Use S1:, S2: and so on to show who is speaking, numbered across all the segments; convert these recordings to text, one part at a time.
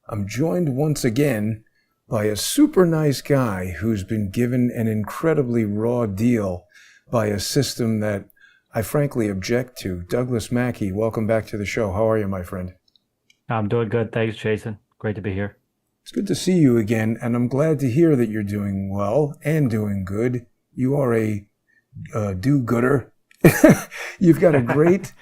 S1: I'm joined once again by a super nice guy who's been given an incredibly raw deal by a system that I frankly object to. Douglas Mackey, welcome back to the show. How are you, my friend?
S2: I'm doing good. Thanks, Jason. Great to be here.
S1: It's good to see you again, and I'm glad to hear that you're doing well and doing good. You are a do-gooder. You've got a great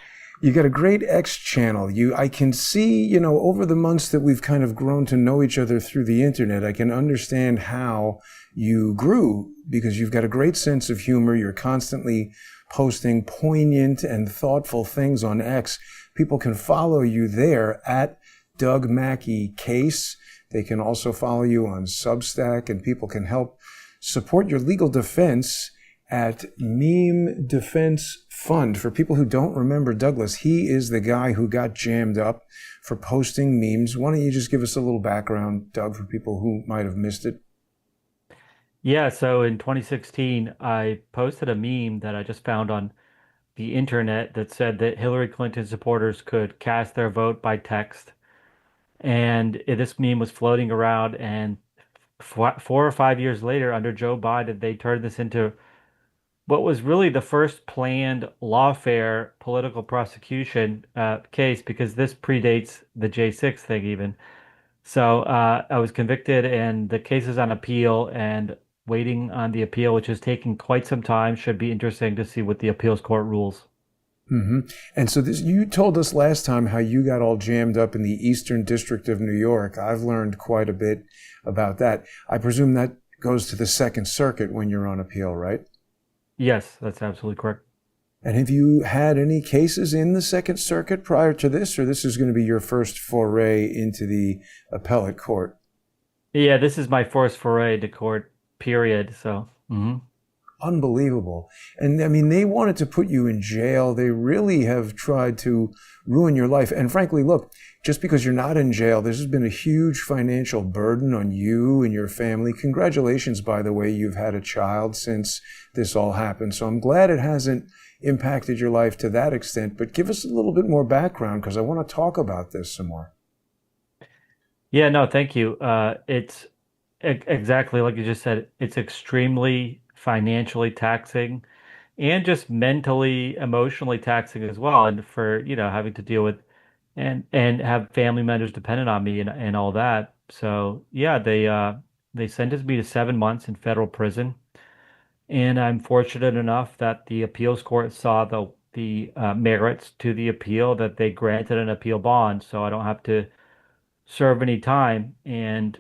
S1: You got a great X channel. I can see, over the months that we've kind of grown to know each other through the internet, I can understand how you grew because you've got a great sense of humor. You're constantly posting poignant and thoughtful things on X. People can follow you there at Doug Mackey Case. They can also follow you on Substack, and people can help support your legal defense at Meme Defense Fund. For people who don't remember Douglas, he is the guy who got jammed up for posting memes. Why don't you just give us a little background, Doug, for people who might have missed it?
S2: Yeah, so in 2016, I posted a meme that I just found on the internet that said that Hillary Clinton supporters could cast their vote by text. And this meme was floating around, and 4 or 5 years later, under Joe Biden, they turned this into what was really the first planned lawfare political prosecution case, because this predates the J6 thing even. So I was convicted, and the case is on appeal and waiting on the appeal, which is taking quite some time. Should be interesting to see what the appeals court rules.
S1: And so you told us last time how you got all jammed up in the Eastern District of New York. I've learned quite a bit about that. I presume that goes to the Second Circuit when you're on appeal, right?
S2: Yes, that's absolutely correct.
S1: And have you had any cases in the Second Circuit prior to this, or this is going to be your first foray into the appellate court?
S2: Yeah, this is my first foray to court, period. So,
S1: Unbelievable. And I mean, they wanted to put you in jail. They really have tried to ruin your life. And frankly, look, just because you're not in jail, this has been a huge financial burden on you and your family. Congratulations, by the way, you've had a child since this all happened. So I'm glad it hasn't impacted your life to that extent. But give us a little bit more background, because I want to talk about this some more.
S2: Yeah, no, thank you. It's exactly like you just said. It's extremely financially taxing and just mentally, emotionally taxing as well. And for, having to deal with and have family members dependent on me and all that. So yeah, they sentenced me to 7 months in federal prison. And I'm fortunate enough that the appeals court saw the merits to the appeal, that they granted an appeal bond, so I don't have to serve any time. And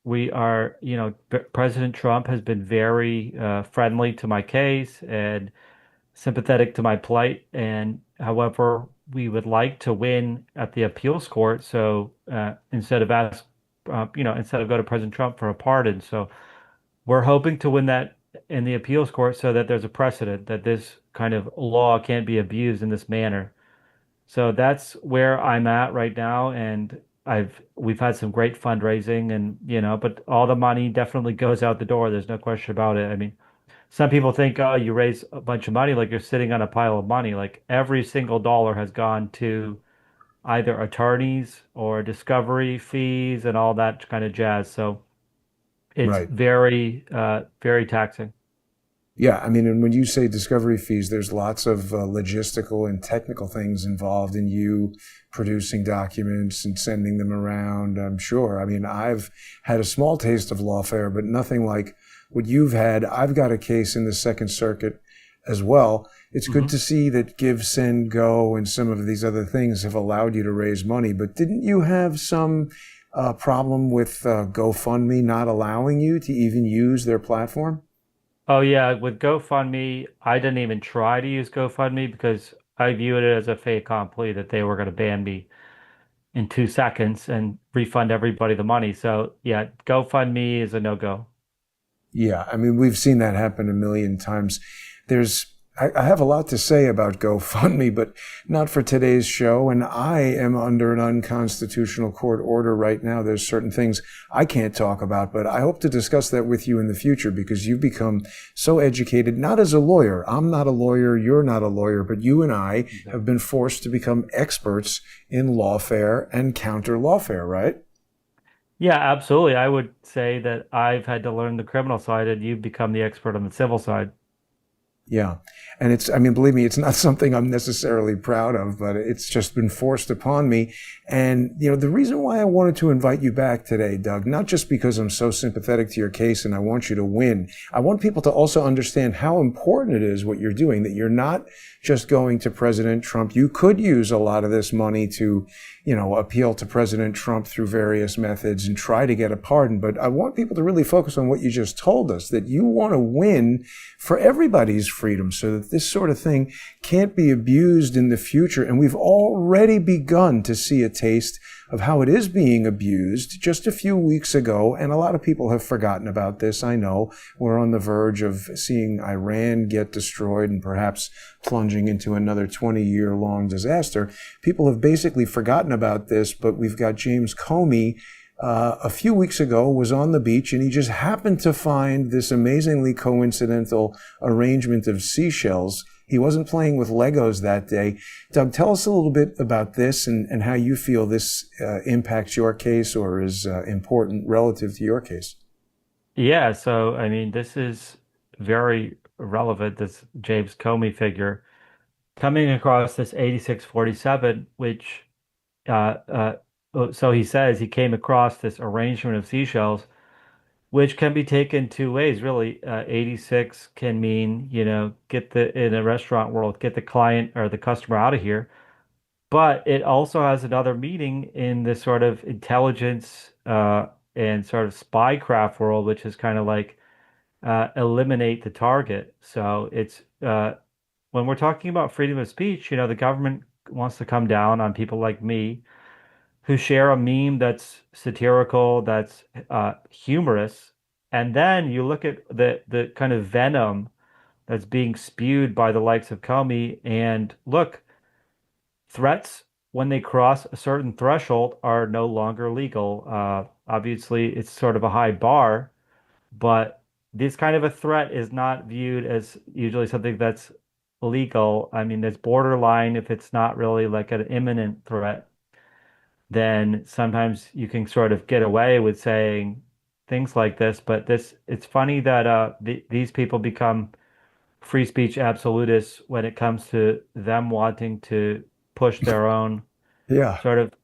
S2: we are, President Trump has been very friendly to my case and sympathetic to my plight. And however, we would like to win at the appeals court. So instead of go to President Trump for a pardon. So we're hoping to win that in the appeals court, so that there's a precedent that this kind of law can't be abused in this manner. So that's where I'm at right now, and we've had some great fundraising, and but all the money definitely goes out the door. There's no question about it. I mean, some people think, oh, you raise a bunch of money, like you're sitting on a pile of money. Like every single dollar has gone to either attorneys or discovery fees and all that kind of jazz. So it's
S1: Right.
S2: very, very taxing.
S1: Yeah, I mean, and when you say discovery fees, there's lots of logistical and technical things involved in you producing documents and sending them around, I'm sure. I mean, I've had a small taste of lawfare, but nothing like what you've had. I've got a case in the Second Circuit as well. It's good
S2: hmm
S1: to see that Give, Send, Go, and some of these other things have allowed you to raise money. But didn't you have some problem with GoFundMe not allowing you to even use their platform?
S2: Oh yeah, with GoFundMe, I didn't even try to use GoFundMe because I viewed it as a fait accompli that they were going to ban me in 2 seconds and refund everybody the money. So yeah, GoFundMe is a no-go.
S1: Yeah, I mean, we've seen that happen a million times. There's I have a lot to say about GoFundMe, but not for today's show. And I am under an unconstitutional court order right now. There's certain things I can't talk about, but I hope to discuss that with you in the future because you've become so educated, not as a lawyer. I'm not a lawyer. You're not a lawyer, but you and I have been forced to become experts in lawfare and counter lawfare, right?
S2: Yeah, absolutely. I would say that I've had to learn the criminal side and you've become the expert on the civil side.
S1: Yeah. And I mean, believe me, it's not something I'm necessarily proud of, but it's just been forced upon me. And, the reason why I wanted to invite you back today, Doug, not just because I'm so sympathetic to your case and I want you to win. I want people to also understand how important it is what you're doing, that you're not just going to President Trump. You could use a lot of this money to, appeal to President Trump through various methods and try to get a pardon. But I want people to really focus on what you just told us, that you want to win for everybody's freedom so that this sort of thing can't be abused in the future. And we've already begun to see a taste of how it is being abused just a few weeks ago. And a lot of people have forgotten about this. I know we're on the verge of seeing Iran get destroyed and perhaps plunging into another 20-year-long disaster. People have basically forgotten about this, but we've got James Comey a few weeks ago was on the beach and he just happened to find this amazingly coincidental arrangement of seashells. He wasn't playing with Legos that day. Doug, tell us a little bit about this and how you feel this impacts your case or is important relative to your case.
S2: Yeah, so I mean, this is very relevant, this James Comey figure coming across this 8647, which so he says he came across this arrangement of seashells, which can be taken two ways, really. 86 can mean, get in a restaurant world, get the client or the customer out of here. But it also has another meaning in the sort of intelligence and sort of spycraft world, which is kind of like eliminate the target. So it's when we're talking about freedom of speech, the government wants to come down on people like me who share a meme that's satirical, that's humorous, and then you look at the kind of venom that's being spewed by the likes of Comey, and look, threats when they cross a certain threshold are no longer legal. Obviously, it's sort of a high bar, but this kind of a threat is not viewed as usually something that's legal. I mean, it's borderline if it's not really like an imminent threat, then sometimes you can sort of get away with saying things like this. But it's funny that these people become free speech absolutists when it comes to them wanting to push their own
S1: Yeah.
S2: sort of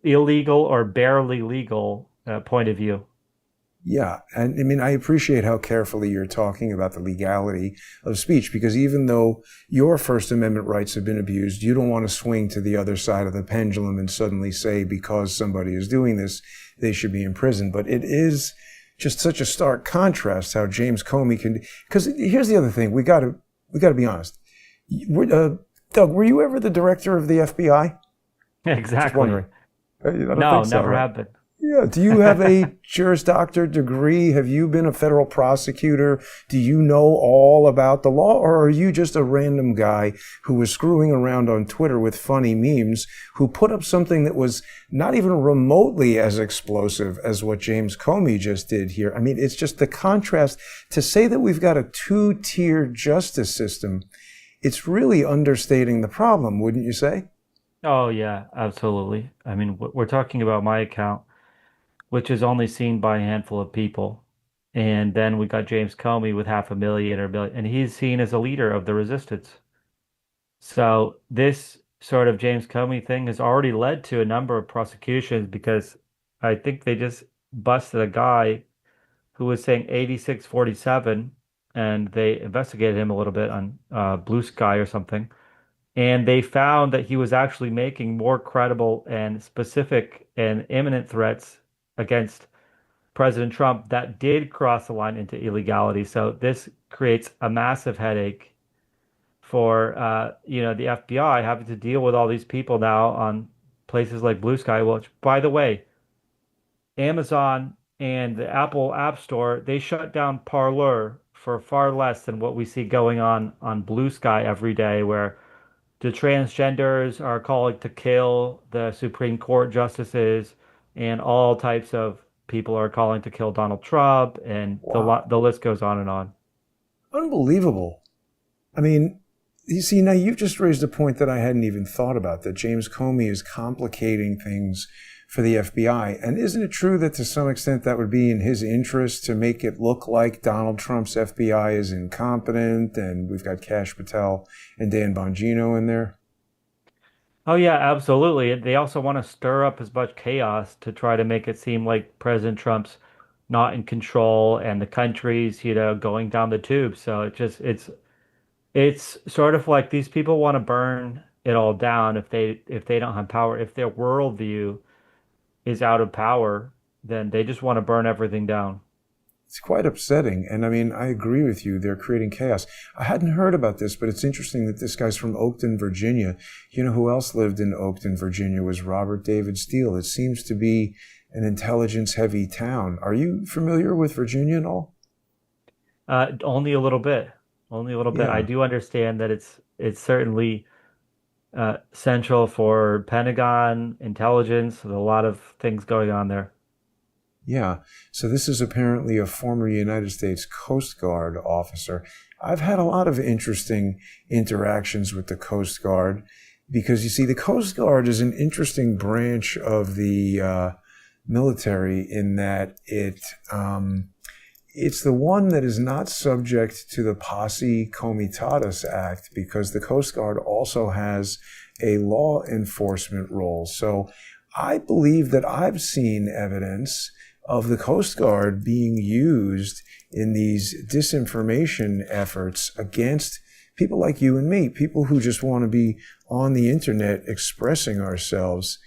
S2: illegal or barely legal point of view.
S1: Yeah. And I mean, I appreciate how carefully you're talking about the legality of speech because even though your First Amendment rights have been abused, you don't want to swing to the other side of the pendulum and suddenly say because somebody is doing this, they should be in prison. But it is just such a stark contrast how James Comey can, because here's the other thing. We got to be honest. Doug, were you ever the director of the FBI? Just
S2: Exactly.
S1: wondering. I don't
S2: No,
S1: think so,
S2: never
S1: right?
S2: have been.
S1: Yeah. Do you have a Juris Doctor degree? Have you been a federal prosecutor? Do you know all about the law? Or are you just a random guy who was screwing around on Twitter with funny memes who put up something that was not even remotely as explosive as what James Comey just did here? I mean, it's just the contrast to say that we've got a two-tier justice system. It's really understating the problem, wouldn't you say?
S2: Oh yeah, absolutely. I mean, we're talking about my account, which is only seen by a handful of people. And then we got James Comey with 500,000 or a billion, and he's seen as a leader of the resistance. So this sort of James Comey thing has already led to a number of prosecutions because I think they just busted a guy who was saying 8647 and they investigated him a little bit on Blue Sky or something. And they found that he was actually making more credible and specific and imminent threats against President Trump that did cross the line into illegality. So this creates a massive headache for the FBI having to deal with all these people now on places like Blue Sky, which by the way, Amazon and the Apple App Store, they shut down Parler for far less than what we see going on Blue Sky every day, where the transgenders are calling to kill the Supreme Court justices, and all types of people are calling to kill Donald Trump, and
S1: Wow.
S2: the list goes on and on.
S1: Unbelievable. I mean, you see, now you've just raised a point that I hadn't even thought about, that James Comey is complicating things for the FBI. And isn't it true that to some extent that would be in his interest to make it look like Donald Trump's FBI is incompetent and we've got Kash Patel and Dan Bongino in there?
S2: Oh yeah, absolutely. They also want to stir up as much chaos to try to make it seem like President Trump's not in control and the country's, going down the tube. So it's sort of like these people want to burn it all down if they don't have power. If their worldview is out of power, then they just want to burn everything down.
S1: It's quite upsetting. And I mean, I agree with you. They're creating chaos. I hadn't heard about this, but it's interesting that this guy's from Oakton, Virginia. You know who else lived in Oakton, Virginia was Robert David Steele. It seems to be an intelligence heavy town. Are you familiar with Virginia at all?
S2: Only a little bit. Only a little bit. I
S1: Yeah.
S2: do understand that it's certainly central for Pentagon intelligence. There's a lot of things going on there.
S1: Yeah. So this is apparently a former United States Coast Guard officer. I've had a lot of interesting interactions with the Coast Guard because you see, the Coast Guard is an interesting branch of the military in that it's the one that is not subject to the Posse Comitatus Act because the Coast Guard also has a law enforcement role. So I believe that I've seen evidence of the Coast Guard being used in these disinformation efforts against people like you and me, people who just want to be on the internet expressing ourselves.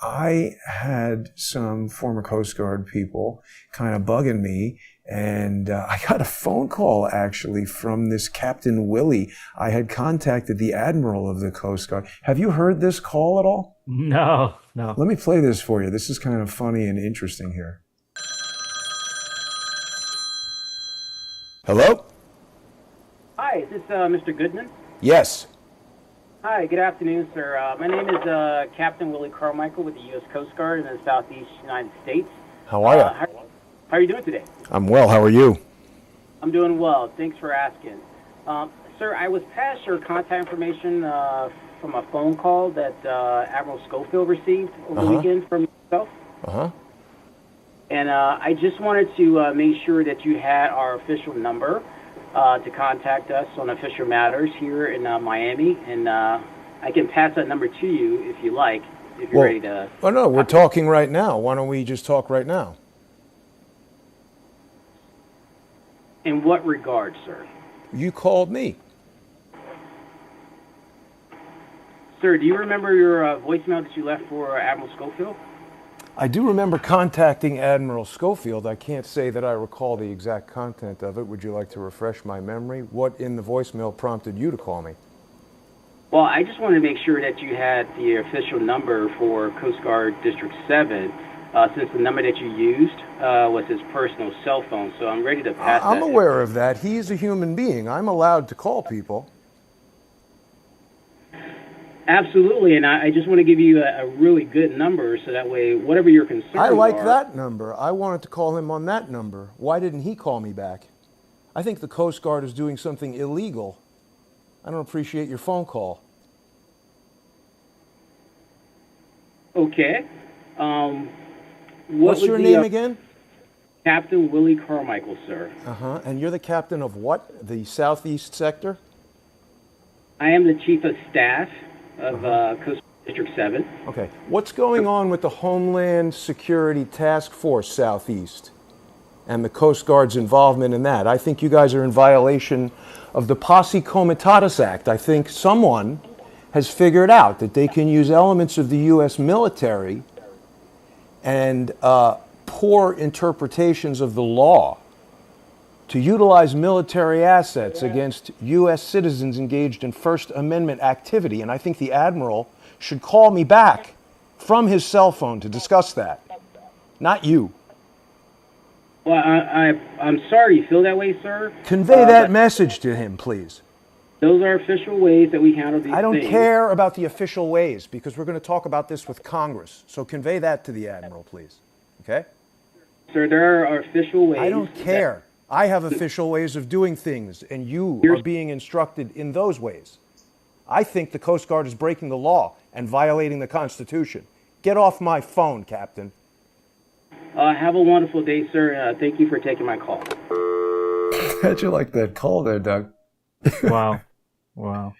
S1: I had some former Coast Guard people kind of bugging me, and I got a phone call actually from this Captain Willie. I had contacted the Admiral of the Coast Guard. Have you heard this call at all?
S2: No, no.
S1: Let me play this for you. This is kind of funny and interesting here. Hello?
S3: Hi, is this Mr. Goodman?
S1: Yes.
S3: Hi, good afternoon, sir. My name is Captain Willie Carmichael with the U.S. Coast Guard in the Southeast United States.
S1: How are you?
S3: How are you doing today?
S1: I'm well. How are you?
S3: I'm doing well. Thanks for asking. Sir, I was passed your contact information from a phone call that Admiral Schofield received over the weekend from yourself.
S1: Uh-huh.
S3: And I just wanted to make sure that you had our official number to contact us on official matters here in Miami, and I can pass that number to you if you like, if you're ready to.
S1: Oh, no, we're talking right now. Why don't we just talk right now?
S3: In what regard, sir?
S1: You called me.
S3: Sir, do you remember your voicemail that you left for Admiral Schofield?
S1: I do remember contacting Admiral Schofield. I can't say that I recall the exact content of it. Would you like to refresh my memory? What in the voicemail prompted you to call me?
S3: Well, I just wanted to make sure that you had the official number for Coast Guard District 7, since the number that you used was his personal cell phone. So I'm ready to pass that.
S1: I'm aware of that. He's a human being. I'm allowed to call people.
S3: Absolutely, and I just want to give you a really good number so that way, whatever your concerns
S1: I like
S3: are.
S1: that number. I wanted to call him on that number. Why didn't he call me back? I think the Coast Guard is doing something illegal. I don't appreciate your phone call.
S3: Okay.
S1: What's your name again?
S3: Captain Willie Carmichael, sir.
S1: Uh-huh. And you're the captain of what? The Southeast Sector?
S3: I am the Chief of Staff of Coast Guard District 7.
S1: Okay. What's going on with the Homeland Security Task Force Southeast and the Coast Guard's involvement in that? I think you guys are in violation of the Posse Comitatus Act. I think someone has figured out that they can use elements of the U.S. military and poor interpretations of the law to utilize military assets against U.S. citizens engaged in First Amendment activity. And I think the Admiral should call me back from his cell phone to discuss that. Not you.
S3: Well, I'm sorry you feel that way, sir.
S1: Convey that
S3: But
S1: message to him, please.
S3: those are official ways that we handle
S1: I
S3: these
S1: don't
S3: things.
S1: care about the official ways because we're going to talk about this with Congress. So convey that to the Admiral, please. Okay?
S3: Sir, there are official
S1: I
S3: ways
S1: don't
S3: that
S1: care. I have official ways of doing things, and you are
S3: here's
S1: being instructed in those ways. I think the Coast Guard is breaking the law and violating the Constitution. Get off my phone, Captain.
S3: have a wonderful day, sir. Thank you for taking my call.
S1: How'd you like that call there, Doug?
S2: Wow. Wow.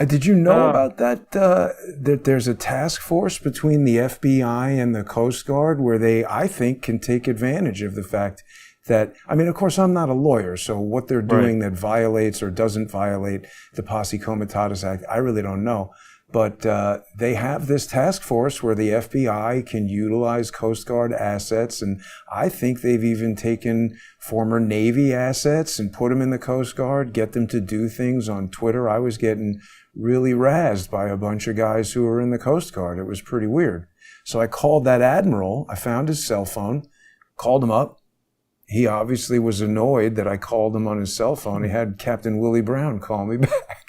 S1: Did you know
S2: Uh,
S1: about that? That there's a task force between the FBI and the Coast Guard where they, I think, can take advantage of the fact that, I mean, of course, I'm not a lawyer, so what they're
S2: right.
S1: doing that violates or doesn't violate the Posse Comitatus Act, I really don't know. But they have this task force where the FBI can utilize Coast Guard assets, and I think they've even taken former Navy assets and put them in the Coast Guard, get them to do things on Twitter. I was getting really razzed by a bunch of guys who were in the Coast Guard. It was pretty weird. So I called that admiral. I found his cell phone, called him up. He obviously was annoyed that I called him on his cell phone. He had Captain Willie Brown call me back.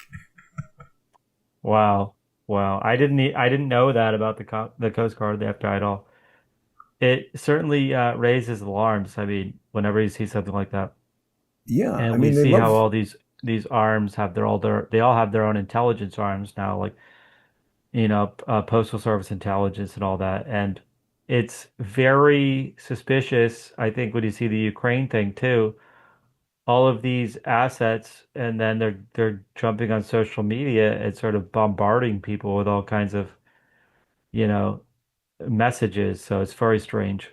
S2: Wow. Wow. I didn't know that about the Coast Guard, the FBI at all. It certainly raises alarms. I mean, whenever you see something like that,
S1: Yeah, I
S2: and we
S1: mean, they
S2: see how
S1: love.
S2: all these arms have they all have their own intelligence arms now, like postal service intelligence and all that. And it's very suspicious, I think, when you see the Ukraine thing too. All of these assets, and then they're jumping on social media and sort of bombarding people with all kinds of, you know, messages. So it's very strange.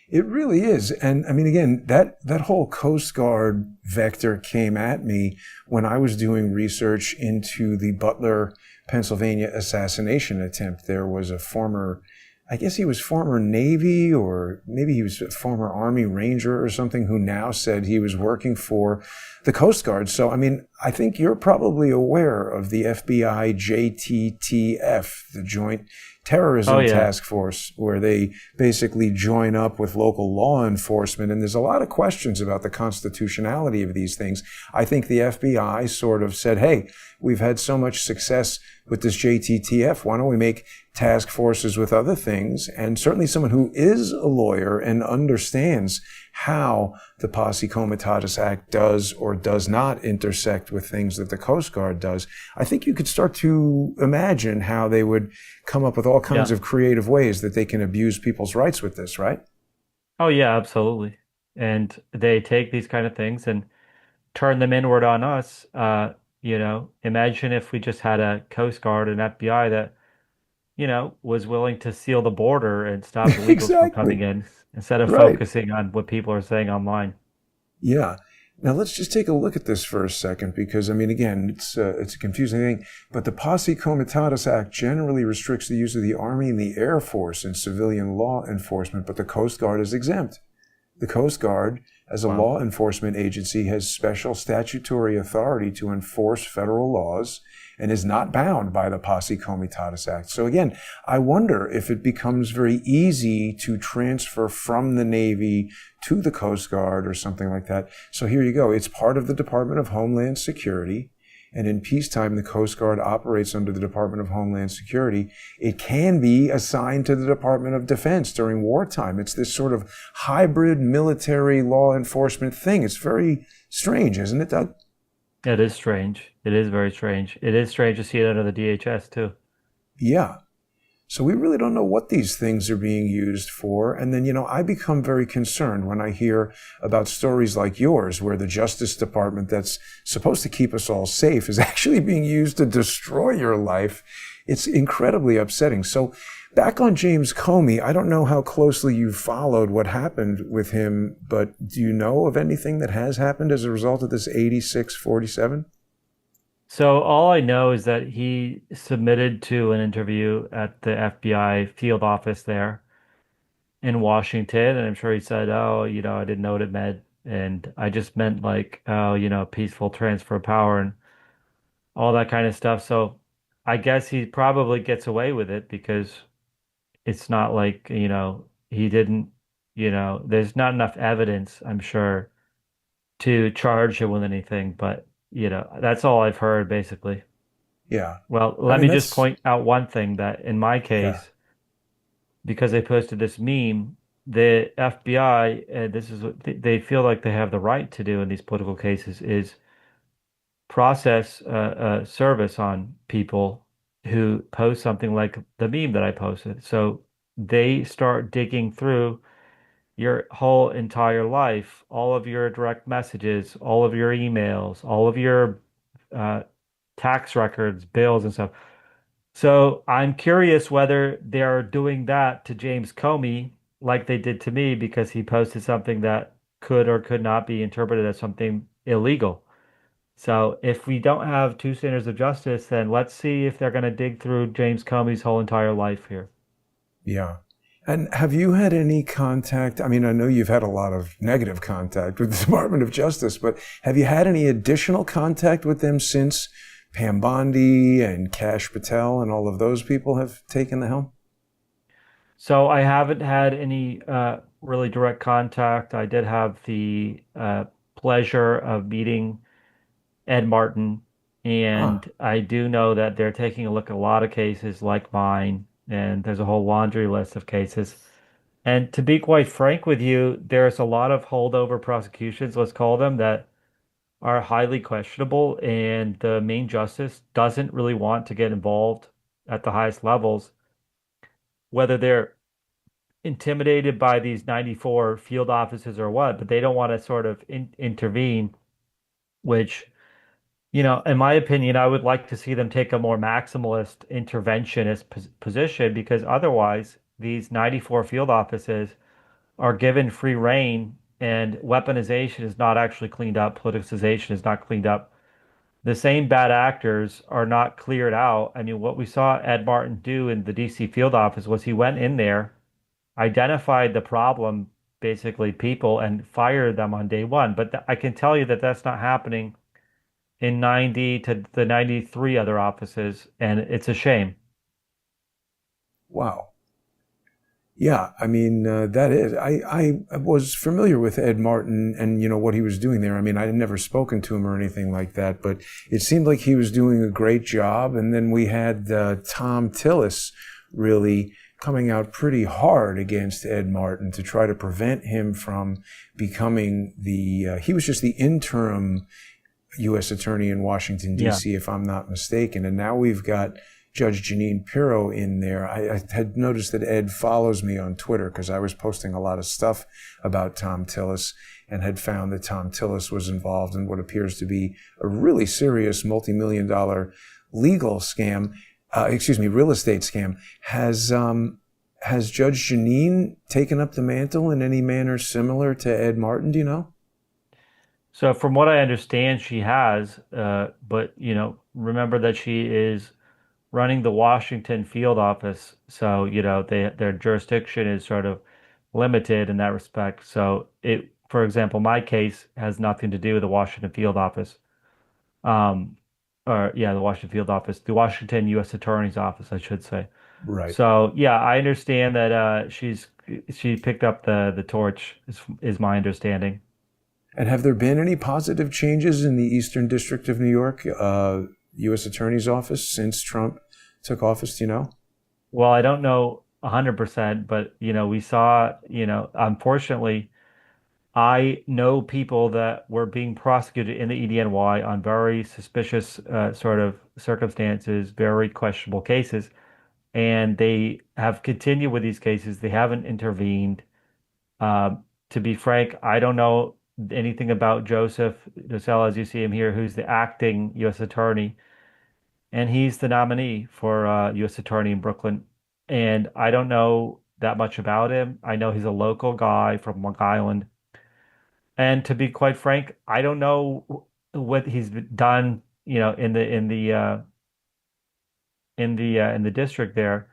S1: It really is. And I mean, again, that whole Coast Guard vector came at me when I was doing research into the Butler, Pennsylvania assassination attempt. There was a former, I guess he was former Navy or maybe he was a former Army Ranger or something who now said he was working for the Coast Guard. So, I mean, I think you're probably aware of the FBI JTTF, the Joint
S2: Oh
S1: Terrorism
S2: yeah.
S1: Task Force, where they basically join up with local law enforcement. And there's a lot of questions about the constitutionality of these things. I think the FBI sort of said, hey, we've had so much success with this JTTF. Why don't we make task forces with other things? And certainly someone who is a lawyer and understands how the Posse Comitatus Act does or does not intersect with things that the Coast Guard does, I think you could start to imagine how they would come up with all kinds
S2: Yeah.
S1: of creative ways that they can abuse people's rights with this, right?
S2: Oh yeah, absolutely. And they take these kind of things and turn them inward on us. Imagine if we just had a Coast Guard and FBI that, was willing to seal the border and stop illegals from coming
S1: Exactly.
S2: in instead of
S1: Right.
S2: focusing on what people are saying online.
S1: Yeah. Now let's just take a look at this for a second, because I mean, again, it's a confusing thing. But the Posse Comitatus Act generally restricts the use of the Army and the Air Force in civilian law enforcement, but the Coast Guard is exempt. The Coast Guard, as a
S2: Wow.
S1: law enforcement agency, has special statutory authority to enforce federal laws and is not bound by the Posse Comitatus Act. So again, I wonder if it becomes very easy to transfer from the Navy to the Coast Guard or something like that. So here you go. It's part of the Department of Homeland Security. And in peacetime, the Coast Guard operates under the Department of Homeland Security. It can be assigned to the Department of Defense during wartime. It's this sort of hybrid military law enforcement thing. It's very strange, isn't it, Doug?
S2: It is strange. It is very strange. It is strange to see it under the DHS too.
S1: Yeah. So we really don't know what these things are being used for. And then, I become very concerned when I hear about stories like yours, where the Justice Department that's supposed to keep us all safe is actually being used to destroy your life. It's incredibly upsetting. So back on James Comey, I don't know how closely you followed what happened with him, but do you know of anything that has happened as a result of this 8647?
S2: So all I know is that he submitted to an interview at the FBI field office there in Washington, and I'm sure he said, "Oh, I didn't know what it meant, and I just meant like, oh, peaceful transfer of power and all that kind of stuff." So I guess he probably gets away with it because it's not like, he didn't there's not enough evidence, I'm sure, to charge him with anything, but that's all I've heard basically.
S1: Yeah.
S2: Well,
S1: I
S2: let
S1: mean,
S2: me just
S1: that's,
S2: point out one thing that in my
S1: yeah.
S2: case, because they posted this meme, the FBI, and this is what they feel like they have the right to do in these political cases, is process a service on people who post something like the meme that I posted. So they start digging through your whole entire life, all of your direct messages, all of your emails, all of your uh, tax records, bills, and stuff. So I'm curious whether they're doing that to James Comey like they did to me because he posted something that could or could not be interpreted as something illegal. So if we don't have two standards of justice, then let's see if they're going to dig through James Comey's whole entire life here.
S1: Yeah. And have you had any contact? I mean, I know you've had a lot of negative contact with the Department of Justice, but have you had any additional contact with them since Pam Bondi and Kash Patel and all of those people have taken the helm?
S2: So I haven't had any really direct contact. I did have the pleasure of meeting Ed Martin,
S1: Ah,
S2: and I do know that they're taking a look at a lot of cases like mine, and there's a whole laundry list of cases. And to be quite frank with you, there's a lot of holdover prosecutions, let's call them, that are highly questionable, and the main justice doesn't really want to get involved at the highest levels, whether they're intimidated by these 94 field offices or what, but they don't want to sort of intervene, which, in my opinion, I would like to see them take a more maximalist interventionist position because otherwise, these 94 field offices are given free rein and weaponization is not actually cleaned up, politicization is not cleaned up. The same bad actors are not cleared out. I mean, what we saw Ed Martin do in the DC field office was he went in there, identified the problem, basically people, and fired them on day one. But I can tell you that that's not happening in 90 to the 93 other offices, and it's a shame.
S1: wow. Yeah, I mean, that is. I was familiar with Ed Martin and, what he was doing there. I mean, I had never spoken to him or anything like that, but it seemed like he was doing a great job. And then we had Tom Tillis really coming out pretty hard against Ed Martin to try to prevent him from becoming he was just the interim U.S. Attorney in Washington,
S2: Yeah.
S1: D.C., if I'm not mistaken. And now we've got Judge Janine Pirro in there. I had noticed that Ed follows me on Twitter because I was posting a lot of stuff about Tom Tillis and had found that Tom Tillis was involved in what appears to be a really serious multi-million-dollar legal scam, real estate scam. Has Judge Janine taken up the mantle in any manner similar to Ed Martin, do you know?
S2: So from what I understand, she has, but remember that she is running the Washington field office. So, their jurisdiction is sort of limited in that respect. So for example, my case has nothing to do with the Washington field office. Um, or yeah, the Washington field office, the Washington U.S. Attorney's office, I should say.
S1: Right.
S2: So yeah, I understand that she picked up the torch is my understanding.
S1: And have there been any positive changes in the Eastern District of New York, U.S. Attorney's Office since Trump took office? Do you know?
S2: Well, I don't know 100%, but we saw, unfortunately, I know people that were being prosecuted in the EDNY on very suspicious sort of circumstances, very questionable cases, and they have continued with these cases. They haven't intervened. To be frank, I don't know anything about Joseph Dosell, as you see him here, who's the acting U.S. attorney, and he's the nominee for U.S. attorney in Brooklyn. And I don't know that much about him. I know he's a local guy from Long Island. And to be quite frank, I don't know what he's done, in the district there.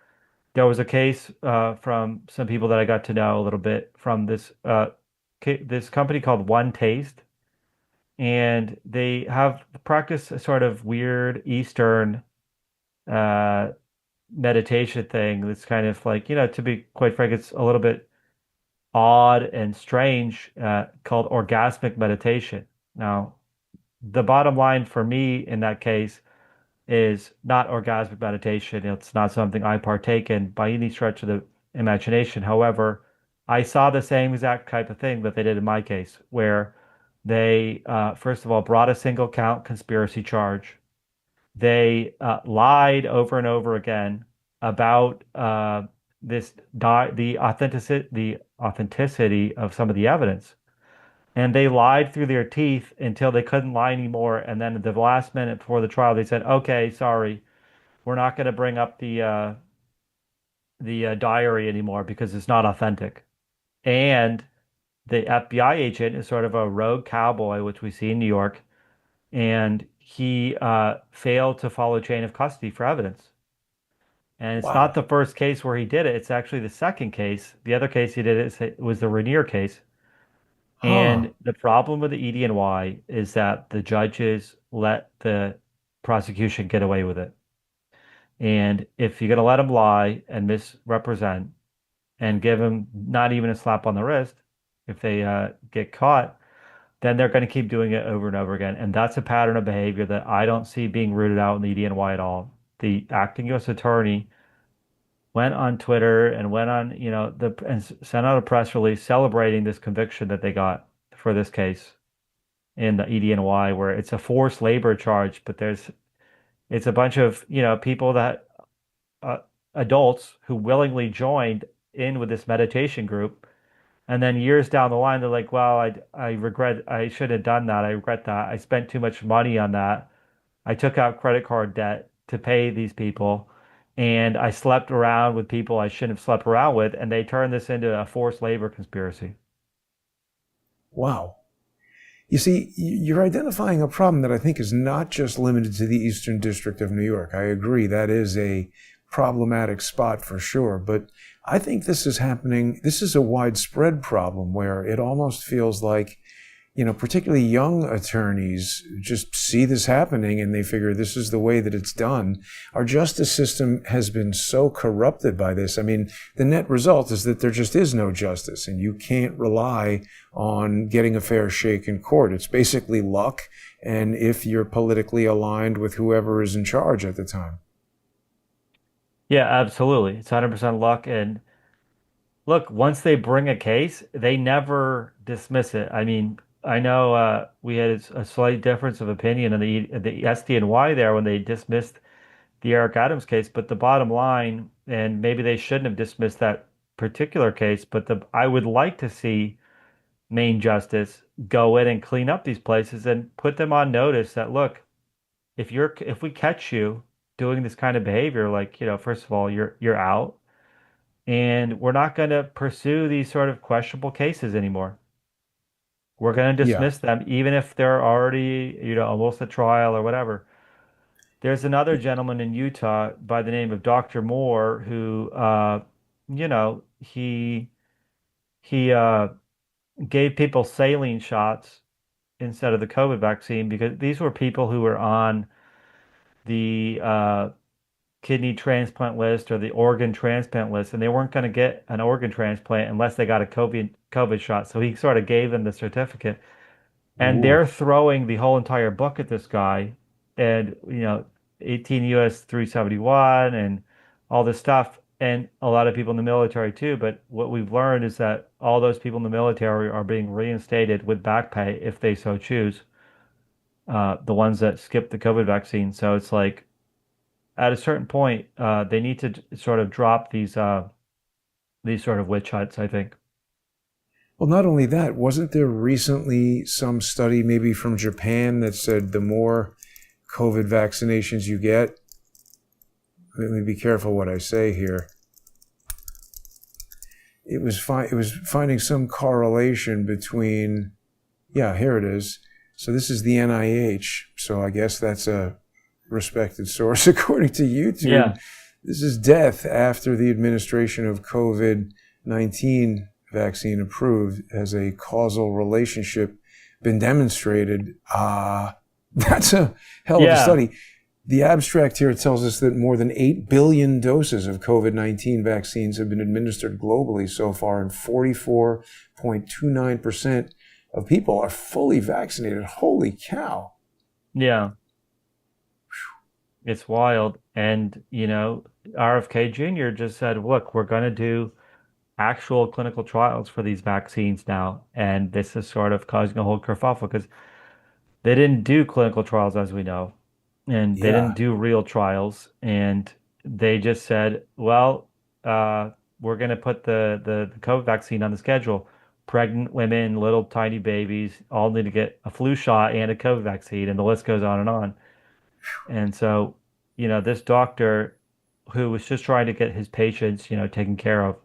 S2: There was a case from some people that I got to know a little bit from this company called One Taste, and they have practiced a sort of weird Eastern uh, meditation thing. That's kind of like, to be quite frank, it's a little bit odd and strange called orgasmic meditation. Now, the bottom line for me in that case is not orgasmic meditation. It's not something I partake in by any stretch of the imagination. However, I saw the same exact type of thing that they did in my case, where they, first of all, brought a single count conspiracy charge. They lied over and over again about the authenticity of some of the evidence. And they lied through their teeth until they couldn't lie anymore. And then at the last minute before the trial, they said, "Okay, sorry, we're not going to bring up the diary anymore because it's not authentic." And the FBI agent is sort of a rogue cowboy, which we see in New York, and he failed to follow chain of custody for evidence. And it's not
S1: Wow.
S2: the first case where he did it. It's actually the second case. The other case he did it was the Rainier case.
S1: Huh.
S2: And the problem with the EDNY is that the judges let the prosecution get away with it. And if you're going to let them lie and misrepresent and give them not even a slap on the wrist, if they get caught, then they're going to keep doing it over and over again. And that's a pattern of behavior that I don't see being rooted out in the EDNY at all. The acting U.S. attorney went on Twitter and went on, and sent out a press release celebrating this conviction that they got for this case in the EDNY, where it's a forced labor charge, but it's a bunch of, people that uh, adults who willingly joined in with this meditation group. And then years down the line, they're like, well, I regret, I should have done that. I regret that. I spent too much money on that. I took out credit card debt to pay these people. And I slept around with people I shouldn't have slept around with. And they turned this into a forced labor conspiracy.
S1: Wow. You see, you're identifying a problem that I think is not just limited to the Eastern District of New York. I agree that is a problematic spot for sure, but I think this is happening. This is a widespread problem where it almost feels like, particularly young attorneys just see this happening and they figure this is the way that it's done. Our justice system has been so corrupted by this. I mean, the net result is that there just is no justice and you can't rely on getting a fair shake in court. It's basically luck, and if you're politically aligned with whoever is in charge at the time.
S2: Yeah, absolutely. It's 100% luck. And look, once they bring a case, they never dismiss it. I mean, I know we had a slight difference of opinion on the SDNY there when they dismissed the Eric Adams case, but the bottom line, and maybe they shouldn't have dismissed that particular case, but I would like to see Main Justice go in and clean up these places and put them on notice that, look, if we catch you doing this kind of behavior, like, first of all, you're out, and we're not going to pursue these sort of questionable cases anymore. We're going to
S1: Yeah.
S2: dismiss them, even if they're already, almost at trial or whatever. There's another gentleman in Utah by the name of Dr. Moore who, he gave people saline shots instead of the COVID vaccine because these were people who were on the kidney transplant list or the organ transplant list, and they weren't going to get an organ transplant unless they got a COVID shot. So he sort of gave them the certificate. And
S1: Ooh.
S2: they're throwing the whole entire book at this guy, and 18 US 371 and all this stuff, and a lot of people in the military too. But what we've learned is that all those people in the military are being reinstated with back pay if they so choose. The ones that skip the COVID vaccine. So it's like at a certain point, they need to sort of drop these sort of witch hunts, I think.
S1: Well, not only that, wasn't there recently some study, maybe from Japan, that said the more COVID vaccinations you get, let me be careful what I say here. It was finding some correlation between, yeah, here it is. So this is the NIH. So I guess that's a respected source according to YouTube.
S2: Yeah.
S1: This is death after the administration of COVID-19 vaccine approved. Has a causal relationship been demonstrated? That's a hell of a
S2: Yeah.
S1: study. The abstract here tells us that more than 8 billion doses of COVID-19 vaccines have been administered globally so far, and 44.29% of people are fully vaccinated. Holy cow.
S2: Yeah, it's wild. And, RFK Jr. just said, look, we're going to do actual clinical trials for these vaccines now. And this is sort of causing a whole kerfuffle because they didn't do clinical trials, as we know, and they didn't
S1: Yeah.
S2: do real trials. And they just said, well, we're going to put the COVID vaccine on the schedule. Pregnant women, little tiny babies, all need to get a flu shot and a COVID vaccine, and the list goes on and on. And so, this doctor who was just trying to get his patients, taken care of,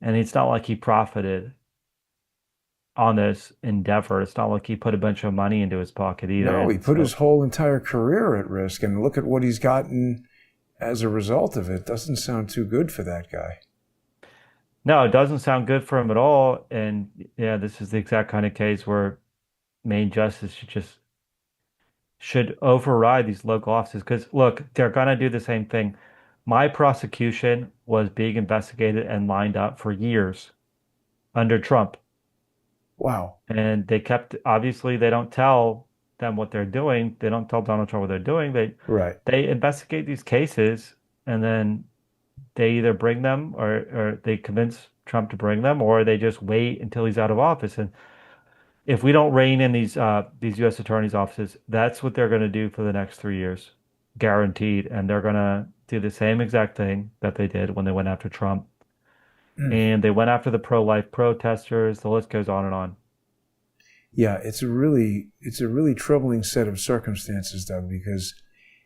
S2: and it's not like he profited on this endeavor. It's not like he put a bunch of money into his pocket either.
S1: No, he
S2: And
S1: put
S2: so,
S1: his whole entire career at risk, and look at what he's gotten as a result of it. Doesn't sound too good for that guy.
S2: no, it doesn't sound good for him at all. And yeah, this is the exact kind of case where main justice should override these local offices. Because look, they're gonna do the same thing. My prosecution was being investigated and lined up for years under Trump.
S1: Wow.
S2: And they kept, obviously, they don't tell them what they're doing. They don't tell Donald Trump what they're doing.
S1: Right.
S2: They investigate these cases and then they either bring them or they convince Trump to bring them or they just wait until he's out of office. And if we don't rein in these U.S. attorneys' offices, that's what they're going to do for the next 3 years, guaranteed. And they're going to do the same exact thing that they did when they went after Trump.
S1: Mm.
S2: And they went after the pro-life protesters. The list goes on and on.
S1: Yeah, it's a really troubling set of circumstances, Doug, because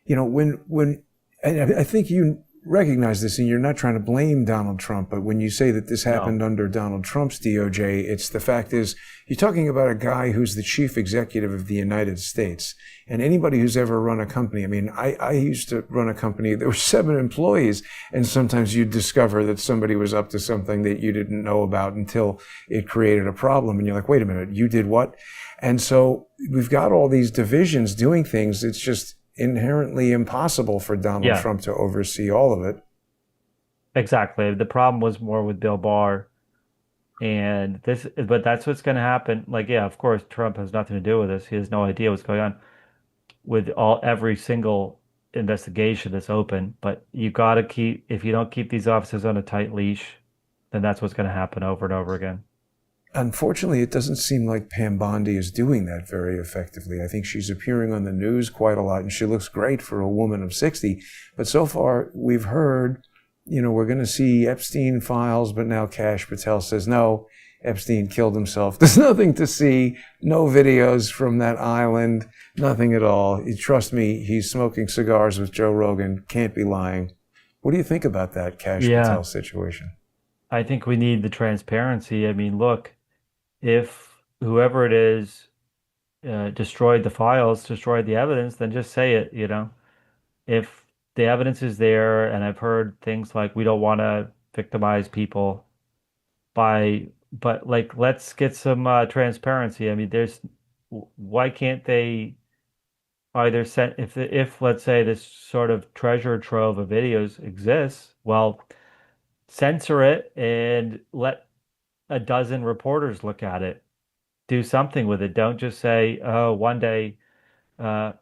S1: when and I think you recognize this, and you're not trying to blame Donald Trump, but when you say that this
S2: No.
S1: happened under Donald Trump's DOJ, it's the fact is you're talking about a guy who's the chief executive of the United States. And anybody who's ever run a company, I mean, I used to run a company, there were 7 employees, and sometimes you'd discover that somebody was up to something that you didn't know about until it created a problem. And you're like, wait a minute, you did what? And so we've got all these divisions doing things. It's just inherently impossible for Donald
S2: Yeah,
S1: Trump to oversee all of it.
S2: exactly. The problem was more with Bill Barr and this, but that's what's going to happen. Like, yeah, of course, Trump has nothing to do with this. He has no idea what's going on with every single investigation that's open. But you got to keep, if you don't keep these officers on a tight leash, then that's what's going to happen over and over again.
S1: Unfortunately, it doesn't seem like Pam Bondi is doing that very effectively. I think she's appearing on the news quite a lot, and she looks great for a woman of 60. But so far, we've heard, we're going to see Epstein files, but now Kash Patel says, no, Epstein killed himself. There's nothing to see, no videos from that island, nothing at all. Trust me, he's smoking cigars with Joe Rogan, can't be lying. What do you think about that Kash
S2: Yeah,
S1: Patel situation?
S2: I think we need the transparency. I mean, look, if whoever it is destroyed the files, destroyed the evidence, then just say it. If the evidence is there, and I've heard things like we don't want to victimize people but like let's get some transparency. I mean, why can't they either send if let's say this sort of treasure trove of videos exists, well, censor it and let a dozen reporters look at it. Do something with it. Don't just say, oh, one day uh,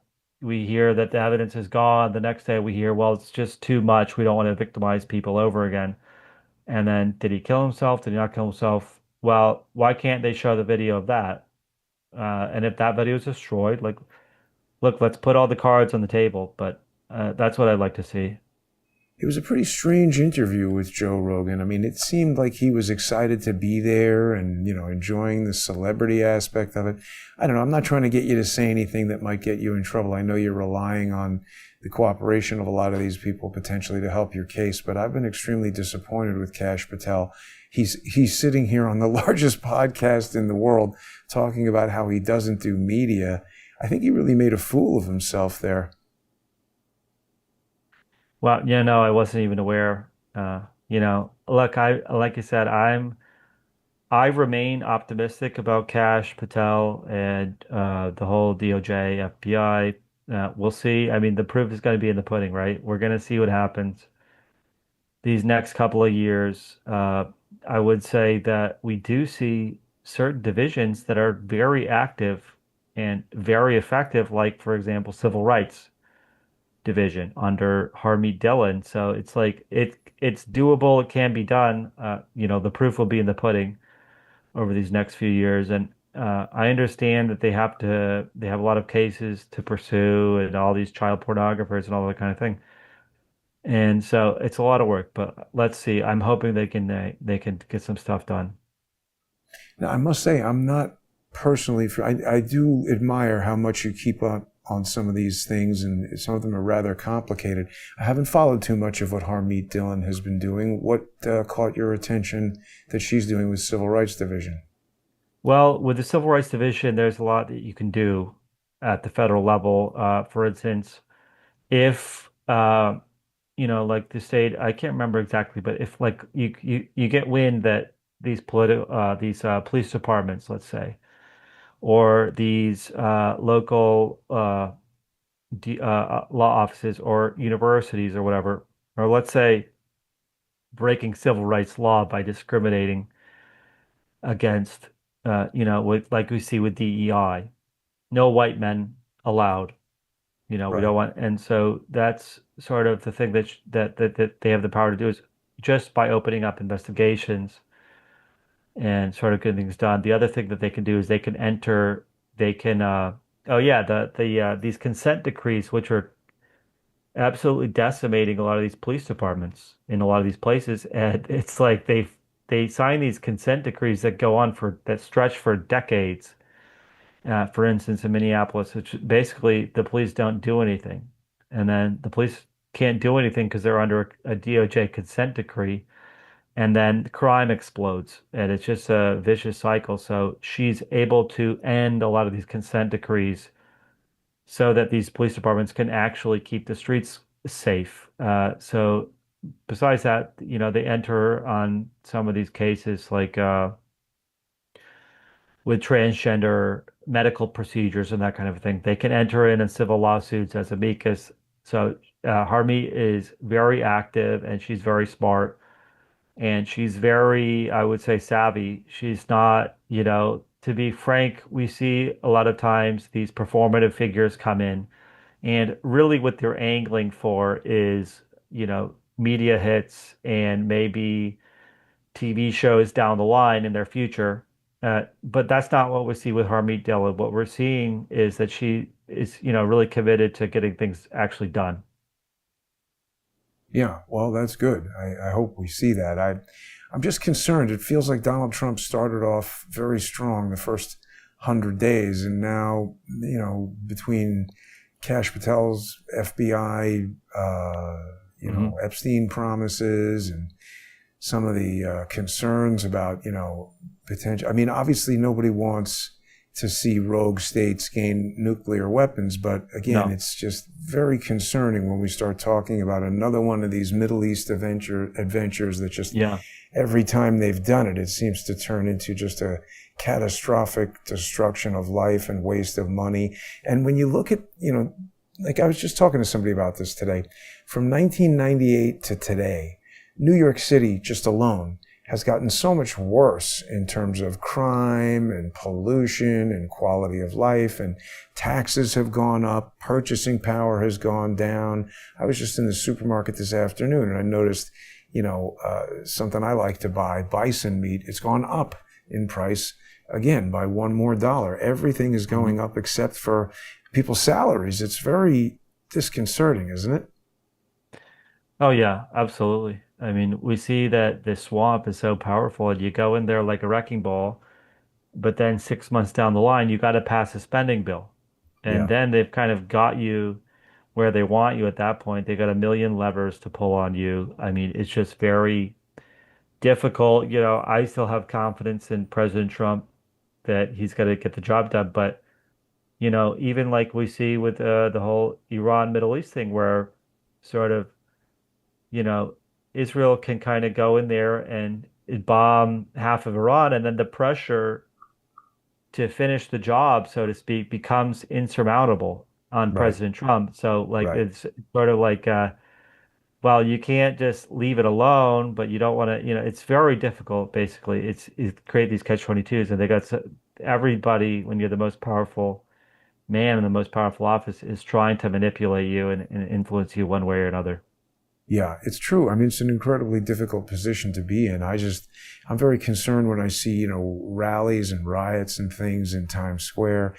S2: we hear that the evidence is gone. The next day we hear, well, it's just too much. We don't want to victimize people over again. And then, did he kill himself? Did he not kill himself? Well, why can't they show the video of that? And if that video is destroyed, like, look, let's put all the cards on the table. But that's what I'd like to see.
S1: It was a pretty strange interview with Joe Rogan. I mean, it seemed like he was excited to be there and, enjoying the celebrity aspect of it. I don't know. I'm not trying to get you to say anything that might get you in trouble. I know you're relying on the cooperation of a lot of these people potentially to help your case, but I've been extremely disappointed with Kash Patel. He's sitting here on the largest podcast in the world talking about how he doesn't do media. I think he really made a fool of himself there.
S2: Well, no, I wasn't even aware. Look, like I said, I remain optimistic about Kash Patel and the whole DOJ, FBI. We'll see. I mean, the proof is going to be in the pudding, right? We're going to see what happens these next couple of years. I would say that we do see certain divisions that are very active and very effective, like, for example, civil rights division under Harmeet Dillon. So it's like it's doable, it can be done. The proof will be in the pudding over these next few years. And I understand that they have a lot of cases to pursue and all these child pornographers and all that kind of thing. And so it's a lot of work, but let's see. I'm hoping they can get some stuff done.
S1: Now, I must say, I'm not personally, I do admire how much you keep on some of these things, and some of them are rather complicated. I haven't followed too much of what Harmeet Dillon has been doing. What caught your attention that she's doing with Civil Rights Division?
S2: Well, with the Civil Rights Division, there's a lot that you can do at the federal level. For instance, if like the state, I can't remember exactly, but if like you get wind that these police departments, let's say, or these local law offices or universities or whatever, or let's say breaking civil rights law by discriminating against, with like we see with DEI, no white men allowed. We don't
S1: Right.
S2: want, and so that's sort of the thing that they have the power to do is just by opening up investigations and sort of getting things done. The other thing that they can do is they can, oh yeah, these consent decrees, which are absolutely decimating a lot of these police departments in a lot of these places. And it's like they sign these consent decrees that stretch for decades. For instance, in Minneapolis, which basically the police don't do anything. And then the police can't do anything because they're under a DOJ consent decree. And then crime explodes. And it's just a vicious cycle. So she's able to end a lot of these consent decrees so that these police departments can actually keep the streets safe. So besides that, they enter on some of these cases like with transgender medical procedures and that kind of thing. They can enter in civil lawsuits as amicus. So Harmeet is very active and she's very smart and she's very, I would say, savvy. She's not, to be frank, we see a lot of times these performative figures come in and really what they're angling for is, media hits and maybe TV shows down the line in their future. But that's not what we see with Harmeet Dillon. What we're seeing is that she is, really committed to getting things actually done.
S1: Yeah, well, that's good. I hope we see that. I'm just concerned. It feels like Donald Trump started off very strong the first 100 days, and now, between Kash Patel's FBI,
S2: Hmm.
S1: Epstein promises, and some of the concerns about, potential. I mean, obviously, nobody wants to see rogue states gain nuclear weapons, but again,
S2: No.
S1: it's just very concerning when we start talking about another one of these Middle East adventures that just
S2: Yeah.
S1: every time they've done it, it seems to turn into just a catastrophic destruction of life and waste of money. And when you look at, like I was just talking to somebody about this today, from 1998 to today, New York City just alone has gotten so much worse in terms of crime and pollution and quality of life, and taxes have gone up, purchasing power has gone down. I was just in the supermarket this afternoon and I noticed, something I like to buy, bison meat, it's gone up in price again by one more dollar. Everything is
S2: Mhm.
S1: going up except for people's salaries. It's very disconcerting, isn't it?
S2: Oh yeah, absolutely. I mean, we see that the swamp is so powerful and you go in there like a wrecking ball, but then 6 months down the line, you got to pass a spending bill. And
S1: Yeah.
S2: then they've kind of got you where they want you at that point. They got a million levers to pull on you. I mean, it's just very difficult. I still have confidence in President Trump that he's going to get the job done. But, even like we see with the whole Iran Middle East thing, where sort of, you know, Israel can kind of go in there and bomb half of Iran, and then the pressure to finish the job, so to speak, becomes insurmountable. on
S1: Right.
S2: President Trump. So like
S1: Right.
S2: it's sort of like well, you can't just leave it alone, but you don't want to, it's very difficult basically. It create these catch-22s, and they got everybody, when you're the most powerful man in the most powerful office, is trying to manipulate you and influence you one way or another.
S1: Yeah, it's true. I mean, it's an incredibly difficult position to be in. I'm very concerned when I see, rallies and riots and things in Times Square.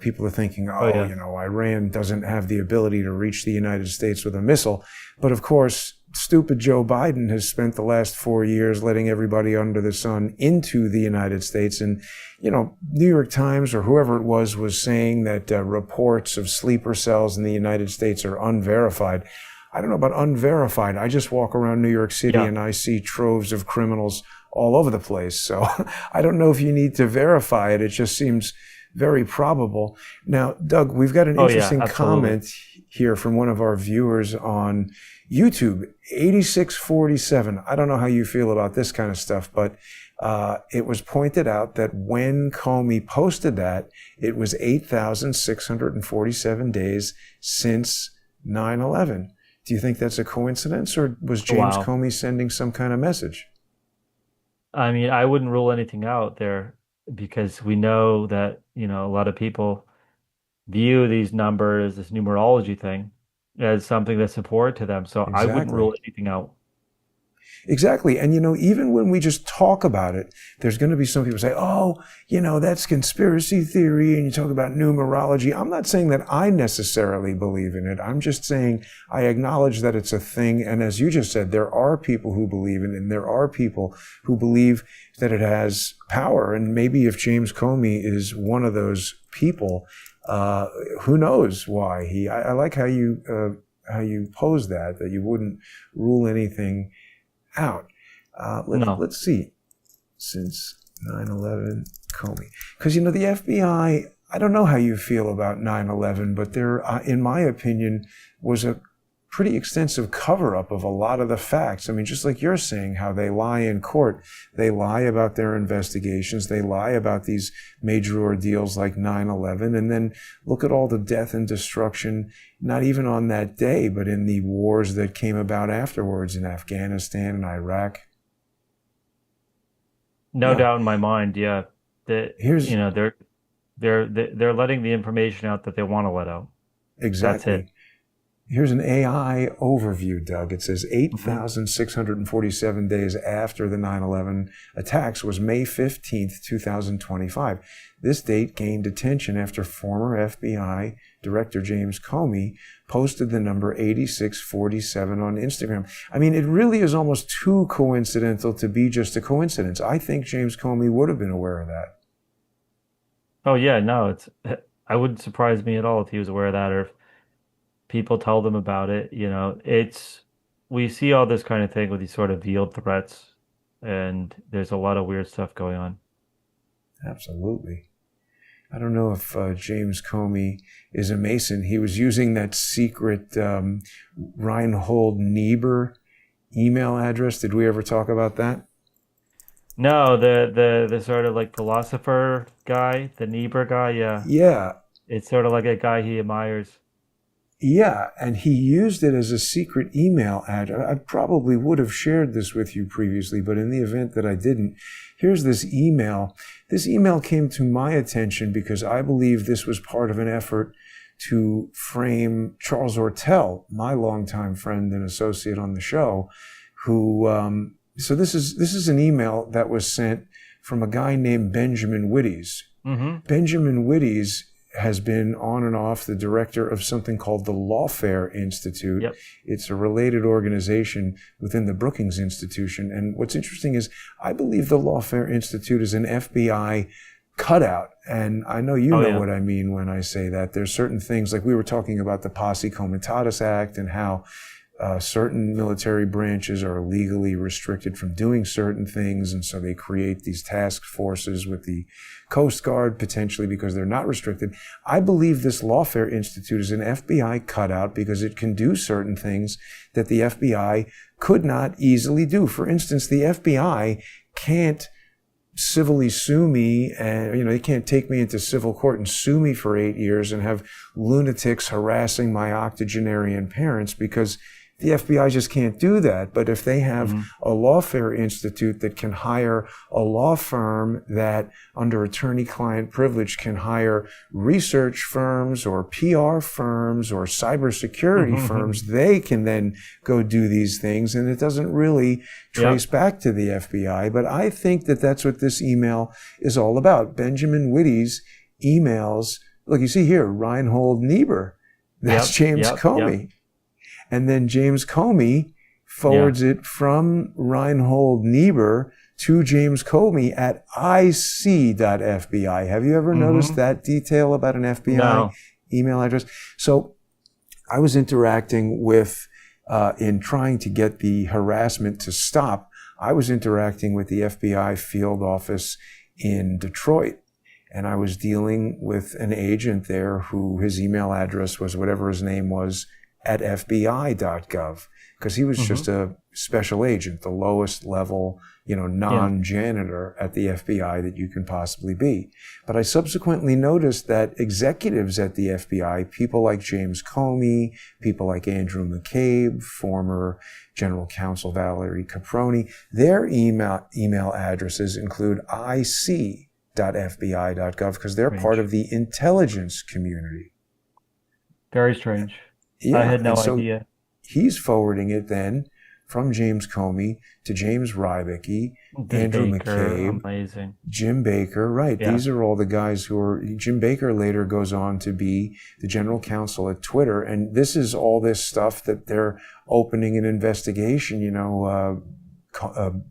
S1: People are thinking,
S2: Oh
S1: oh,
S2: yeah.
S1: Iran doesn't have the ability to reach the United States with a missile. But of course, stupid Joe Biden has spent the last 4 years letting everybody under the sun into the United States. And, New York Times or whoever it was saying that reports of sleeper cells in the United States are unverified. I don't know about unverified. I just walk around New York City
S2: Yeah.
S1: and I see troves of criminals all over the place. So I don't know if you need to verify it. It just seems very probable. Now, Doug, we've got an
S2: Oh yeah,
S1: interesting
S2: absolutely.
S1: comment here from one of our viewers on YouTube, 8647. I don't know how you feel about this kind of stuff, but it was pointed out that when Comey posted that, it was 8,647 days since 9/11. Do you think that's a coincidence, or was James
S2: Wow.
S1: Comey sending some kind of message?
S2: I mean, I wouldn't rule anything out there because we know that, a lot of people view these numbers, this numerology thing, as something that's important to them. So I wouldn't
S1: Exactly.
S2: rule anything out.
S1: Exactly. And, even when we just talk about it, there's going to be some people say, oh, that's conspiracy theory. And you talk about numerology. I'm not saying that I necessarily believe in it. I'm just saying I acknowledge that it's a thing. And as you just said, there are people who believe in it, and there are people who believe that it has power. And maybe if James Comey is one of those people, who knows why I like how you pose that you wouldn't rule anything out.
S2: No.
S1: Let's see. Since 9/11, Comey. Because, the FBI, I don't know how you feel about 9/11, but there, in my opinion, was a pretty extensive cover-up of a lot of the facts. I mean, just like you're saying, how they lie in court. They lie about their investigations. They lie about these major ordeals like 9/11. And then look at all the death and destruction, not even on that day, but in the wars that came about afterwards in Afghanistan and Iraq.
S2: No
S1: Yeah.
S2: doubt in my mind, yeah. That
S1: Here's
S2: they're letting the information out that they want to let out. That's it.
S1: exactly. Here's an AI overview, Doug. It says
S2: Mhm.
S1: 8,647 days after the 9/11 attacks was May 15th, 2025. This date gained attention after former FBI Director James Comey posted the number 8647 on Instagram. I mean, it really is almost too coincidental to be just a coincidence. I think James Comey would have been aware of that.
S2: Oh yeah, no, I wouldn't surprise me at all if he was aware of that or if people tell them about it. We see all this kind of thing with these sort of veiled threats, and there's a lot of weird stuff going on.
S1: Absolutely. I don't know if James Comey is a Mason. He was using that secret Reinhold Niebuhr email address. Did we ever talk about that?
S2: No, the sort of like philosopher guy, the Niebuhr guy, yeah.
S1: Yeah.
S2: It's sort of like a guy he admires.
S1: Yeah, and he used it as a secret email address. I probably would have shared this with you previously, but in the event that I didn't, here's this email. This email came to my attention because I believe this was part of an effort to frame Charles Ortel, my longtime friend and associate on the show, who, so this is an email that was sent from a guy named Benjamin Wittes.
S2: Mm-hmm.
S1: Benjamin Wittes has been on and off the director of something called the Lawfare Institute.
S2: Yep.
S1: It's a related organization within the Brookings Institution. And what's interesting is I believe the Lawfare Institute is an FBI cutout. And I know you know
S2: yeah.
S1: what I mean when I say that. There's certain things, like we were talking about the Posse Comitatus Act and how certain military branches are legally restricted from doing certain things, and so they create these task forces with the Coast Guard, potentially because they're not restricted. I believe this Lawfare Institute is an FBI cutout because it can do certain things that the FBI could not easily do. For instance, the FBI can't civilly sue me, and they can't take me into civil court and sue me for 8 years and have lunatics harassing my octogenarian parents, because the FBI just can't do that. But if they have a lawfare institute that can hire a law firm that, under attorney-client privilege, can hire research firms or PR firms or cybersecurity firms, they can then go do these things, and it doesn't really trace back to the FBI. But I think that that's what this email is all about. Benjamin Wittes emails, look, you see here, Reinhold Niebuhr. That's James Comey. And then James Comey forwards it from Reinhold Niebuhr to James Comey at ic.fbi. Have you ever noticed that detail about an FBI email address? So I was interacting with, in trying to get the harassment to stop, I was interacting with the FBI field office in Detroit. And I was dealing with an agent there who his email address was whatever his name was, at fbi.gov, because he was just a special agent, the lowest level, non-janitor at the FBI that you can possibly be. But I subsequently noticed that executives at the FBI, people like James Comey, people like Andrew McCabe, former General Counsel Valerie Caproni, their email addresses include ic.fbi.gov, because they're part of the intelligence community.
S2: Very strange.
S1: Yeah,
S2: I had no
S1: so
S2: idea.
S1: He's forwarding it then from James Comey to James Rybicki, Andrew McCabe,
S2: amazing.
S1: Jim Baker, right.
S2: Yeah.
S1: These are all the guys who are, Jim Baker later goes on to be the general counsel at Twitter. And this is all this stuff that they're opening an investigation.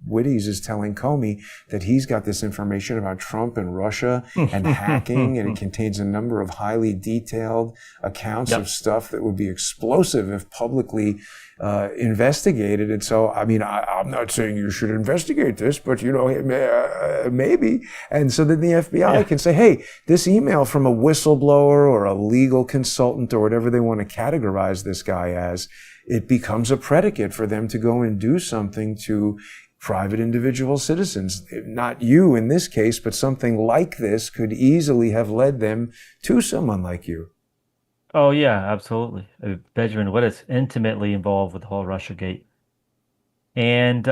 S1: Wittes is telling Comey that he's got this information about Trump and Russia and hacking, and it contains a number of highly detailed accounts of stuff that would be explosive if publicly investigated. And so, I'm not saying you should investigate this, but, maybe. And so then the FBI can say, hey, this email from a whistleblower or a legal consultant or whatever they want to categorize this guy as, it becomes a predicate for them to go and do something to private individual citizens. Not you in this case, but something like this could easily have led them to someone like you.
S2: Oh, yeah, absolutely. Benjamin Wittes intimately involved with the whole Russiagate. And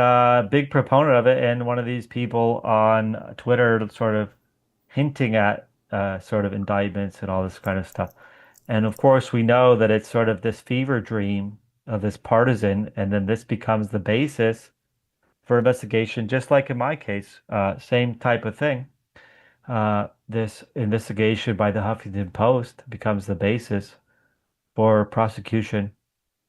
S2: big proponent of it, and one of these people on Twitter sort of hinting at sort of indictments and all this kind of stuff. And of course, we know that it's sort of this fever dream of this partisan, and then this becomes the basis for investigation, just like in my case, same type of thing. This investigation by the Huffington Post becomes the basis for prosecution,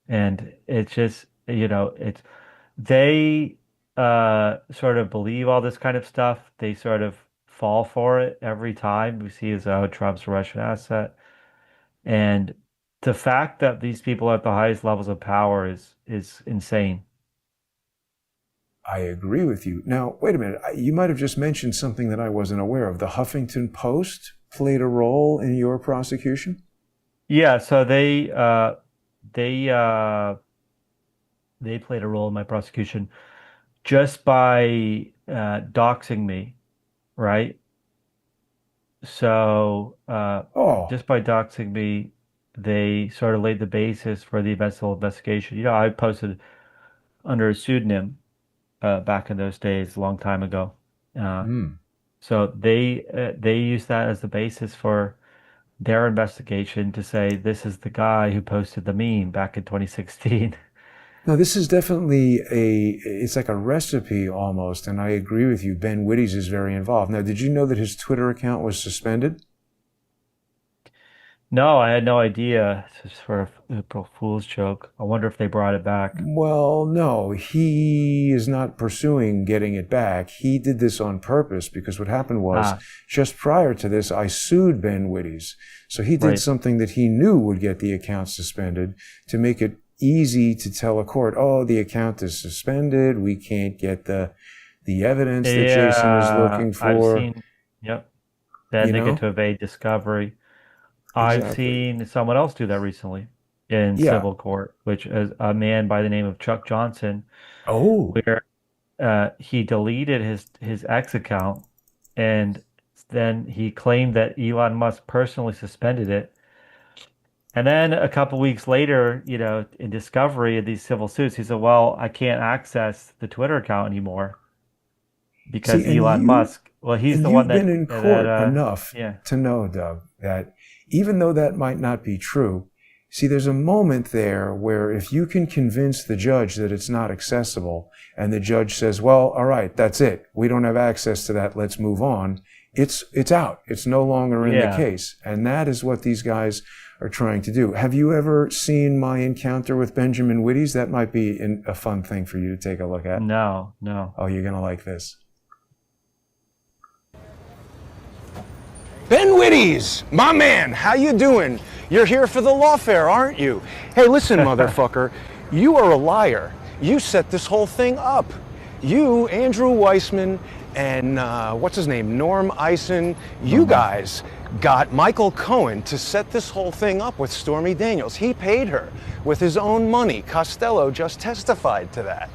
S2: and it's just, they sort of believe all this kind of stuff. They sort of fall for it every time. We see as Trump's a Russian asset, and the fact that these people are at the highest levels of power is insane.
S1: I agree with you. Now, wait a minute. You might have just mentioned something that I wasn't aware of. The Huffington Post played a role in your prosecution?
S2: Yeah, so they played a role in my prosecution just by doxing me, right? So just by doxing me, they sort of laid the basis for the investigation. I posted under a pseudonym back in those days, a long time ago. So they used that as the basis for their investigation to say this is the guy who posted the meme back in 2016.
S1: No, this is definitely it's like a recipe almost, and I agree with you. Ben Wittes is very involved. Now, did you know that his Twitter account was suspended?
S2: No, I had no idea. It's just sort of an April Fool's joke. I wonder if they brought it back.
S1: Well, no, he is not pursuing getting it back. He did this on purpose, because what happened was, just prior to this, I sued Ben Wittes. So he did something that he knew would get the account suspended to make it easy to tell a court, oh, the account is suspended. We can't get the evidence that Jason is looking for.
S2: I've seen, Then they get to evade discovery.
S1: Exactly.
S2: I've seen someone else do that recently in civil court, which is a man by the name of Chuck Johnson.
S1: Oh.
S2: Where he deleted his ex account And then he claimed that Elon Musk personally suspended it. And then a couple weeks later, in discovery of these civil suits, he said, well, I can't access the Twitter account anymore because
S1: See,
S2: Elon Musk, well, he's the one
S1: you've been in court enough
S2: yeah.
S1: to know, Doug, that even though that might not be true, see, there's a moment there where if you can convince the judge that it's not accessible and the judge says, well, all right, that's it. We don't have access to that. Let's move on. It's out. It's no longer in the case. And that is what these guys are trying to do. Have you ever seen my encounter with Benjamin Wittes? That might be a fun thing for you to take a look at.
S2: No.
S1: Oh, you're going to like this.
S4: Ben Wittes, my man, how you doing? You're here for the lawfare, aren't you? Hey, listen, motherfucker, you are a liar. You set this whole thing up. You, Andrew Weissman, and what's his name, Norm Eisen, you guys got Michael Cohen to set this whole thing up with Stormy Daniels. He paid her with his own money. Costello just testified to that.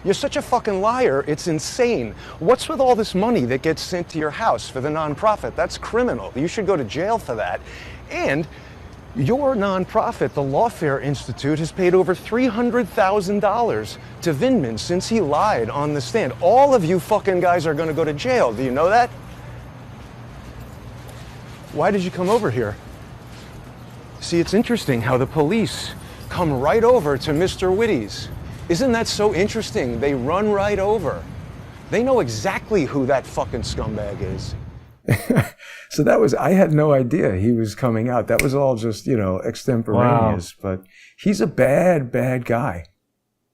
S4: You're such a fucking liar, it's insane. What's with all this money that gets sent to your house for the nonprofit? That's criminal. You should go to jail for that. And your nonprofit, the Lawfare Institute, has paid over $300,000 to Vindman since he lied on the stand. All of you fucking guys are gonna go to jail. Do you know that? Why did you come over here? See, it's interesting how the police come right over to Mr. Wittes. Isn't that so interesting? They run right over. They know exactly who that fucking scumbag is.
S1: So I had no idea he was coming out. That was all just, extemporaneous. Wow. But he's a bad, bad guy.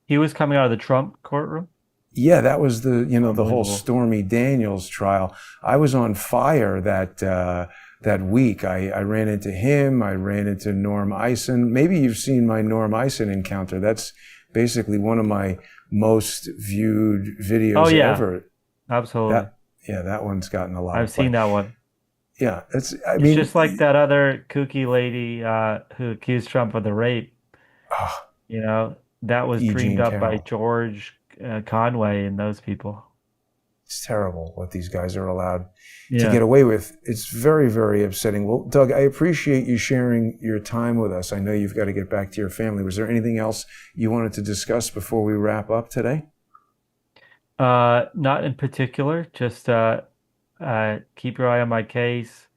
S2: He was coming out of the Trump courtroom?
S1: Yeah, that was the whole Stormy Daniels trial. I was on fire that week. I ran into him. I ran into Norm Eisen. Maybe you've seen my Norm Eisen encounter. That's basically one of my most viewed videos ever.
S2: Absolutely.
S1: That one's gotten a lot.
S2: I've seen that one.
S1: Yeah, it's
S2: just like that other kooky lady who accused Trump of the rape. That was dreamed up by George Conway and those people.
S1: It's terrible what these guys are allowed to get away with. It's very, very upsetting. Well, Doug, I appreciate you sharing your time with us. I know you've got to get back to your family. Was there anything else you wanted to discuss before we wrap up today?
S2: Not in particular. Just keep your eye on my case.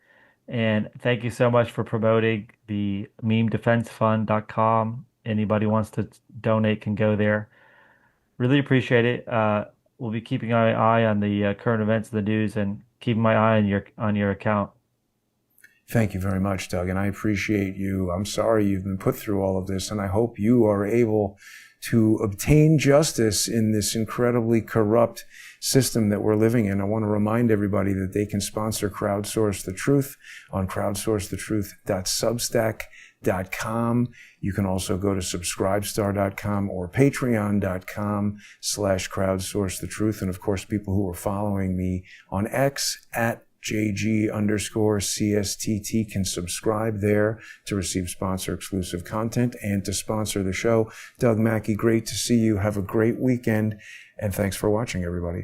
S2: And thank you so much for promoting the memedefensefund.com. Anybody wants to donate can go there. Really appreciate it. We'll be keeping an eye on the current events of the news and keeping my eye on your account.
S1: Thank you very much, Doug, and I appreciate you. I'm sorry you've been put through all of this, and I hope you are able to obtain justice in this incredibly corrupt system that we're living in. I want to remind everybody that they can sponsor Crowdsource the Truth on crowdsourcethetruth.substack.com. You can also go to subscribestar.com or patreon.com/crowdsourcethetruth. And of course, people who are following me on X at JG_CSTT can subscribe there to receive sponsor exclusive content and to sponsor the show. Doug Mackey, great to see you. Have a great weekend. And thanks for watching, everybody.